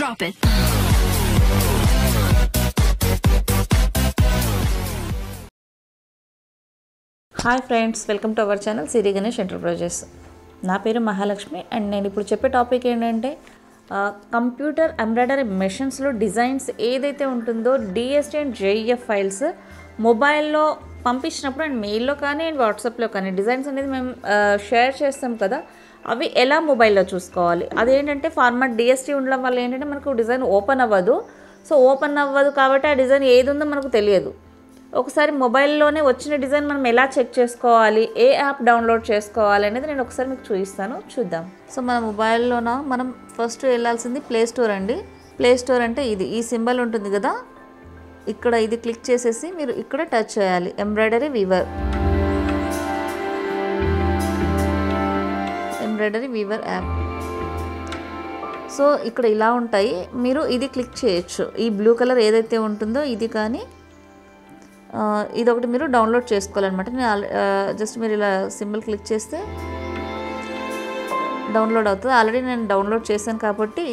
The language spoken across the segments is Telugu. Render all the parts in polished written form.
drop it. Hi friends, welcome to our channel Siri Ganesh enterprises. నా పేరు మహాలక్ష్మి అండ్ నేను ఇప్పుడు చెప్పే టాపిక్ ఏంటంటే కంప్యూటర్ ఎంబ్రాయిడరీ మెషిన్స్లో డిజైన్స్ ఏదైతే ఉంటుందో డిఎస్టీ అండ్ జేఈఎఫ్ ఫైల్స్ మొబైల్లో పంపించినప్పుడు అండ్ మెయిల్లో కానీ అండ్ వాట్సాప్లో కానీ డిజైన్స్ అనేది మేము షేర్ చేస్తాం కదా, అవి ఎలా మొబైల్లో చూసుకోవాలి. అదేంటంటే ఫార్మాట్ డిఎస్టీ ఉండడం వల్ల ఏంటంటే మనకు డిజైన్ ఓపెన్ అవ్వదు. సో ఓపెన్ అవ్వదు కాబట్టి ఆ డిజైన్ ఏది ఉందో మనకు తెలియదు. ఒకసారి మొబైల్లోనే వచ్చిన డిజైన్ మనం ఎలా చెక్ చేసుకోవాలి, ఏ యాప్ డౌన్లోడ్ చేసుకోవాలి అనేది నేను ఒకసారి మీకు చూపిస్తాను, చూద్దాం. సో మన మొబైల్లోన మనం ఫస్ట్ వెళ్ళాల్సింది ప్లే స్టోర్ అండి. ప్లే స్టోర్ అంటే ఇది ఈ సింబల్ ఉంటుంది కదా, ఇక్కడ ఇది క్లిక్ చేసేసి మీరు ఇక్కడ టచ్ చేయాలి. Embroidery Weaver app. సో ఇక్కడ ఇలా ఉంటాయి, మీరు ఇది క్లిక్ చేయొచ్చు. ఈ బ్లూ కలర్ ఏదైతే ఉంటుందో ఇది కానీ ఇది ఒకటి మీరు డౌన్లోడ్ చేసుకోవాలన్నమాట. నేను జస్ట్ మీరు ఇలా సింబల్ క్లిక్ చేస్తే డౌన్లోడ్ అవుతుంది. ఆల్రెడీ నేను డౌన్లోడ్ చేశాను కాబట్టి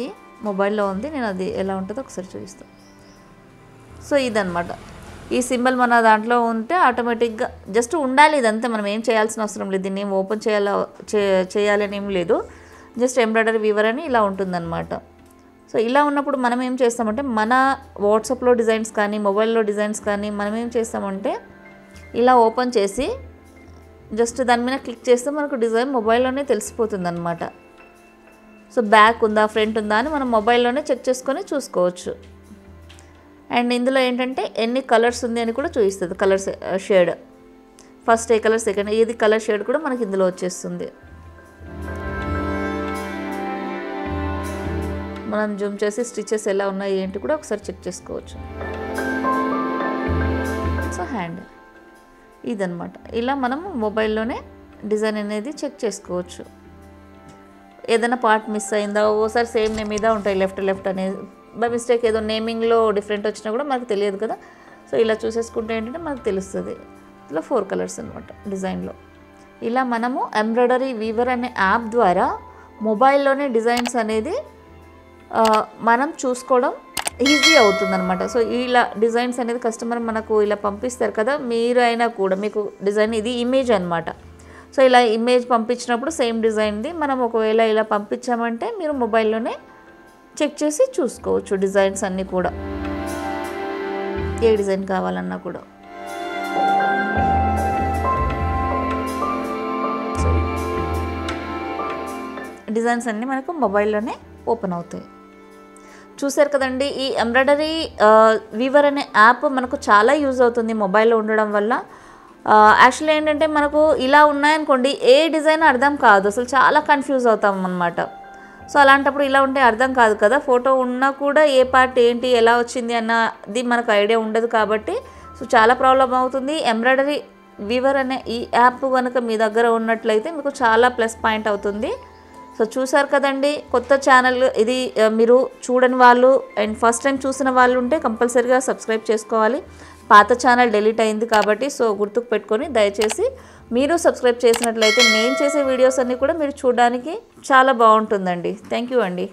మొబైల్లో ఉంది. నేను అది ఎలా ఉంటుందో ఒకసారి చూపిస్తాను. సో ఇదన్నమాట, ఈ సింబల్ మన దాంట్లో ఉంటే ఆటోమేటిక్గా జస్ట్ ఉండాలి. ఇదంతా మనం ఏం చేయాల్సిన అవసరం లేదు. దీన్ని ఏం ఓపెన్ చేయాలని ఏం లేదు. జస్ట్ ఎంబ్రాయిడరీ వీవర్ అని ఇలా ఉంటుందన్నమాట. సో ఇలా ఉన్నప్పుడు మనం ఏం చేస్తామంటే మన వాట్సాప్లో డిజైన్స్ కానీ మొబైల్లో డిజైన్స్ కానీ మనం ఏం చేస్తామంటే ఇలా ఓపెన్ చేసి జస్ట్ దాని మీద క్లిక్ చేస్తే మనకు డిజైన్ మొబైల్లోనే తెలిసిపోతుంది అనమాట. సో బ్యాక్ ఉందా ఫ్రంట్ ఉందా అని మనం మొబైల్లోనే చెక్ చేసుకొని చూసుకోవచ్చు. అండ్ ఇందులో ఏంటంటే ఎన్ని కలర్స్ ఉంది అని కూడా చూపిస్తుంది. కలర్స్ షేడ్, ఫస్ట్ ఏ కలర్, సెకండ్ ఏది కలర్ షేడ్ కూడా మనకి ఇందులో వచ్చేస్తుంది. మనం జూమ్ చేసి స్టిచెస్ ఎలా ఉన్నాయి ఏంటి కూడా ఒకసారి చెక్ చేసుకోవచ్చు. సో హ్యాండ్ ఇదన్నమాట. ఇలా మనం మొబైల్లోనే డిజైన్ అనేది చెక్ చేసుకోవచ్చు. ఏదైనా పార్ట్ మిస్ అయిందా, ఓసారి సేమ్ నేమ్ మీద ఉంటాయి లెఫ్ట్ అనేది, బై మిస్టేక్ ఏదో నేమింగ్లో డిఫరెంట్ వచ్చినా కూడా మనకు తెలియదు కదా. సో ఇలా చూసేసుకుంటే ఏంటంటే మనకు తెలుస్తుంది. ఇలా 4 కలర్స్ అనమాట డిజైన్లో. ఇలా మనము ఎంబ్రాయిడరీ వీవర్ అనే యాప్ ద్వారా మొబైల్లోనే డిజైన్స్ అనేది మనం చూసుకోవడం ఈజీ అవుతుందన్నమాట. సో ఇలా డిజైన్స్ అనేది కస్టమర్ మనకు ఇలా పంపిస్తారు కదా, మీరు అయినా కూడా మీకు డిజైన్ ఇది ఇమేజ్ అనమాట. సో ఇలా ఇమేజ్ పంపించినప్పుడు సేమ్ డిజైన్ది మనం ఒకవేళ ఇలా పంపించామంటే మీరు మొబైల్లోనే చెక్ చేసి చూసుకోవచ్చు డిజైన్స్ అన్నీ కూడా, ఏ డిజైన్ కావాలన్నా కూడా. డిజైన్స్ అన్నీ మనకు మొబైల్లోనే ఓపెన్ అవుతాయి. చూసారు కదండి, ఈ ఎంబ్రాయిడరీ వీవర్ అనే యాప్ మనకు చాలా యూజ్ అవుతుంది మొబైల్లో ఉండడం వల్ల. యాక్చువల్లీ ఏంటంటే మనకు ఇలా ఉన్నాయనుకోండి, ఏ డిజైన్ అర్థం కాదు, అసలు చాలా కన్ఫ్యూజ్ అవుతాం అన్నమాట. సో అలాంటప్పుడు ఇలా ఉంటే అర్థం కాదు కదా, ఫోటో ఉన్నా కూడా ఏ పార్ట్ ఏంటి ఎలా వచ్చింది అన్నది మనకు ఐడియా ఉండదు కాబట్టి సో చాలా ప్రాబ్లం అవుతుంది. ఎంబ్రాయిడరీ వీవర్ అనే ఈ యాప్ కనుక మీ దగ్గర ఉన్నట్లయితే మీకు చాలా ప్లస్ పాయింట్ అవుతుంది. సో చూసారు కదండి, కొత్త ఛానల్ ఇది. మీరు చూడని వాళ్ళు అండ్ ఫస్ట్ టైం చూసిన వాళ్ళు ఉంటే కంపల్సరీగా సబ్స్క్రైబ్ చేసుకోవాలి. పాత ఛానల్ డిలీట్ అయింది కాబట్టి సో గుర్తుకు పెట్టుకొని దయచేసి మీరు సబ్స్క్రైబ్ చేసినట్లయితే నేను చేసే వీడియోస్ అన్నీ కూడా మీరు చూడడానికి చాలా బాగుంటుందండి. థ్యాంక్ యూ అండి.